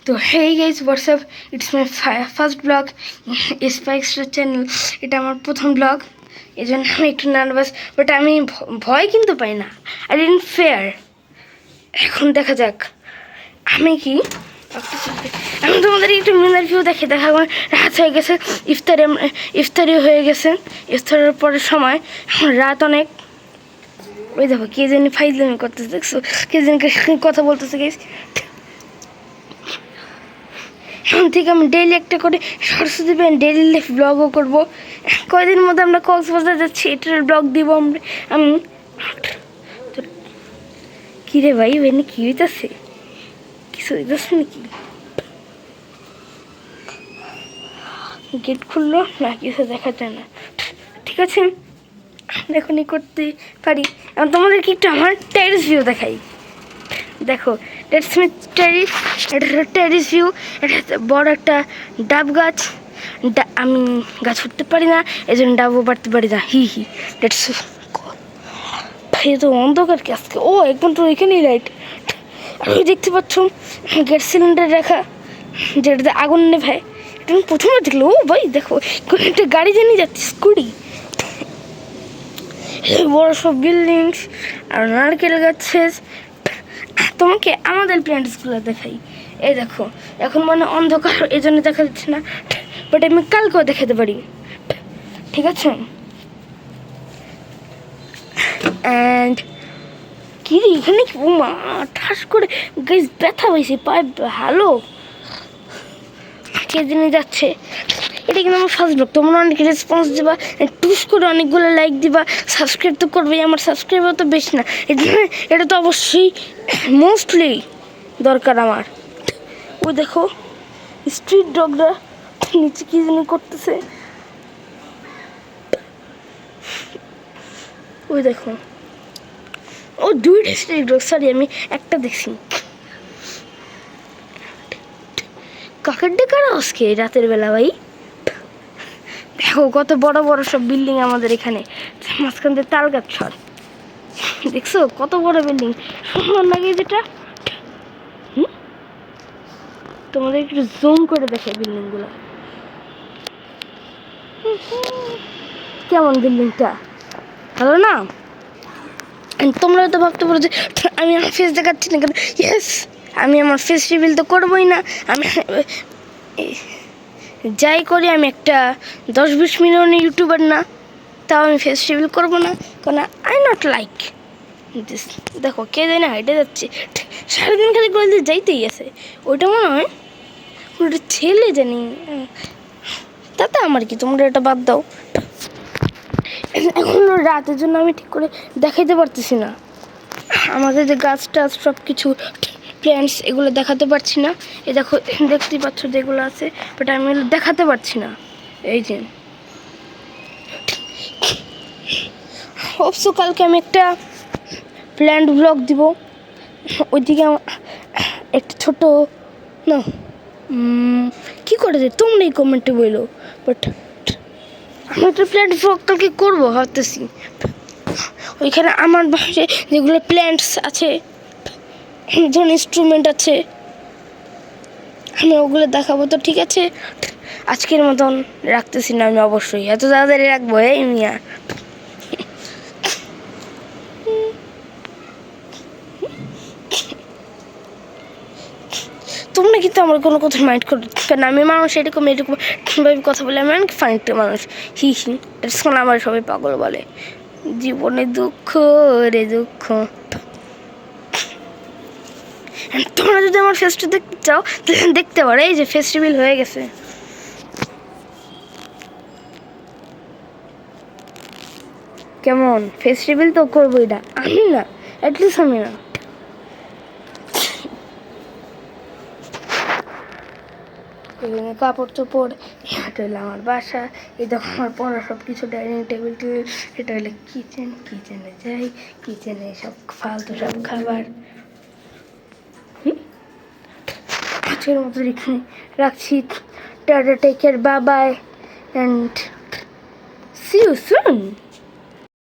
তো hey guys what's up, it's my first blog স্পাইক্সটার channel. এটা আমার প্রথম ব্লগ, এই জন্য আমি একটু নার্ভাস, বাট আমি ভয় কিন্তু পাই না। I didn't fair. এখন দেখা যাক আমি কি আমি তোমাদের একটু মিনার ভিউ দেখা রাত হয়ে গেছে, ইফতারি হয়ে গেছে। ইফতারের পরের সময় রাত অনেক। ওই দেখো কে জানি ফাইজলামি করতেছে, দেখছো কে জানি কথা বলতেছে গাইস। এখন থেকে আমি ডেইলি একটা করে শর্টস দিবেন, ডেইলি লাইফ ব্লগও করবো। কয়দিন মধ্যে আমরা কক্সবাজার যাচ্ছি, এটার ব্লগ দিব আমরা। আমি কী রে ভাই, এনে কী হইতেছে? কিছু হইতেছে নাকি? গেট খুললো না, কিছু দেখা যায় না। ঠিক আছে, এখনই করতে পারি। এখন তোমাদেরকে একটু আমার টেরিস ভিউ দেখাই। দেখো দ্যাটস মাই টেরিস, এটা টেরিস ভিউ। এটা বড় একটা ডাব গাছ। আমি গাছ উঠতে পারি না, এই জন্য ডাবও পারতে পারি না। হি দ্যাটস ভাই, তো অন্ধকার কি আজকে? ও একদম তো এখানেই লাইট। আমি দেখতে পাচ্ছ গ্যাস সিলিন্ডার রাখা, যেটাতে আগুন নেভায়। এটা আমি প্রথমে দেখলো। ও ভাই দেখো, একটা গাড়ি জানিয়ে যাচ্ছে, স্কুটি। বড় সব বিল্ডিংস আর নারকেল গাছের। তোমাকে আমাদের প্ল্যান্টসগুলো দেখাই। এই দেখো, এখন মানে অন্ধকার, এই জন্য দেখা যাচ্ছে না, বাট আমি কালকেও দেখাতে পারি। ঠিক আছে। অ্যান্ড কি রে এখানে কি মা ঠাস করে গাইস ব্যথা হয়েছে পায়ে, ভালো কে জেনে যাচ্ছে। এটা কিন্তু আমার ফার্স্ট ব্লগ, তোমরা অনেক রেসপন্স দিবা, টুস করে অনেকগুলো লাইক দিবা, সাবস্ক্রাইব তো করবে। আমার সাবস্ক্রাইবার তো বেশি না, এটা তো অবশ্যই মোস্টলি দরকার আমার। ওই দেখো স্ট্রিট ডগরা নিচে কি জানি করতেছে। ওই দেখো, ও দুইটা স্ট্রিট ডগ, সরি আমি একটা দেখছি। কাকের ডেকার আজকে রাতের বেলা ভাই। দেখো কত বড় বড় সব বিল্ডিং আমাদের এখানে, মাঝখান দিয়ে তাল গাছ ছড়। দেখছো কত বড় বিল্ডিং, সুন্দর লাগে যেটা। তোমাদের একটু জুম করে দেখে বিল্ডিংগুলো কেমন। বিল্ডিংটা ভালো না? তোমরা তো ভাবতে পারো যে আমি আমার ফেস দেখাচ্ছি না কেন। ইয়েস, আমি আমার ফেস রিভিল তো করবোই না। আমি যাই করি, আমি একটা 10-20 মিলিয়নের ইউটিউবার না, তাও আমি ফেস রিভিল করবো না, কারণ আই নট লাইক দিস। দেখো কে জানি না হেঁটে যাচ্ছে, সারাদিন খালি করে যাইতেই আছে। ওইটা মনে হয় ওটা ছেলে জানি, তাতে আমার কি, তোমরা এটা বাদ দাও। এখন রাতের জন্য আমি ঠিক করে দেখাইতে পারতেছি না আমাদের যে গাছ টাছ সব কিছু প্ল্যান্টস, এগুলো দেখাতে পারছি না। এই দেখো দেখতেই পাচ্ছ যেগুলো আছে, বাট আমি এগুলো দেখাতে পারছি না। এই যে অবশ্য কালকে আমি একটা প্ল্যান্ট ব্লগ দিব। ওইদিকে একটা ছোট না কী করে যে তোমরাই কমেন্টে বললো, বাট আমি একটা প্ল্যান্ট ব্লগ কালকে করবো ভাবতেছি। ওইখানে আমার বাসায় যেগুলো প্ল্যান্টস আছে, ধরুন ইনস্ট্রুমেন্ট আছে, আমি ওগুলো দেখাবো। তো ঠিক আছে, আজকের মতন রাখতেছি না আমি, অবশ্যই এত তাড়াতাড়ি রাখবো। এই মিয়া, তোমরা কিন্তু আমার কোনো কথা মাইন্ড করো, কারণ আমি মানুষ এরকমভাবে কথা বলে, আমি অনেক ফানি একটা মানুষ। হি শোনা আমার সবাই পাগল বলে। জীবনে দুঃখ রে দুঃখ। তোমরা যদি আমার ফেসটা দেখতে চাও তাহলে দেখতে পারো। এই যে ফেস রিভিল হয়ে গেছে। কেমন ফেস রিভিল তো করবোই না আমি, না অ্যাটলিস্ট আমি না। কাপড় চোপড়, এটা হলো আমার বাসা। এই দেখো আমার পড়া সব কিছু, ডাইনিং টেবিল। এটা হলো কিচেন, কিচেনে যাই, কিচেনে সব ফালতু সব খাবার। আজকের মতো এখানে রাখছি। Tata, take care, bye bye, and see you soon.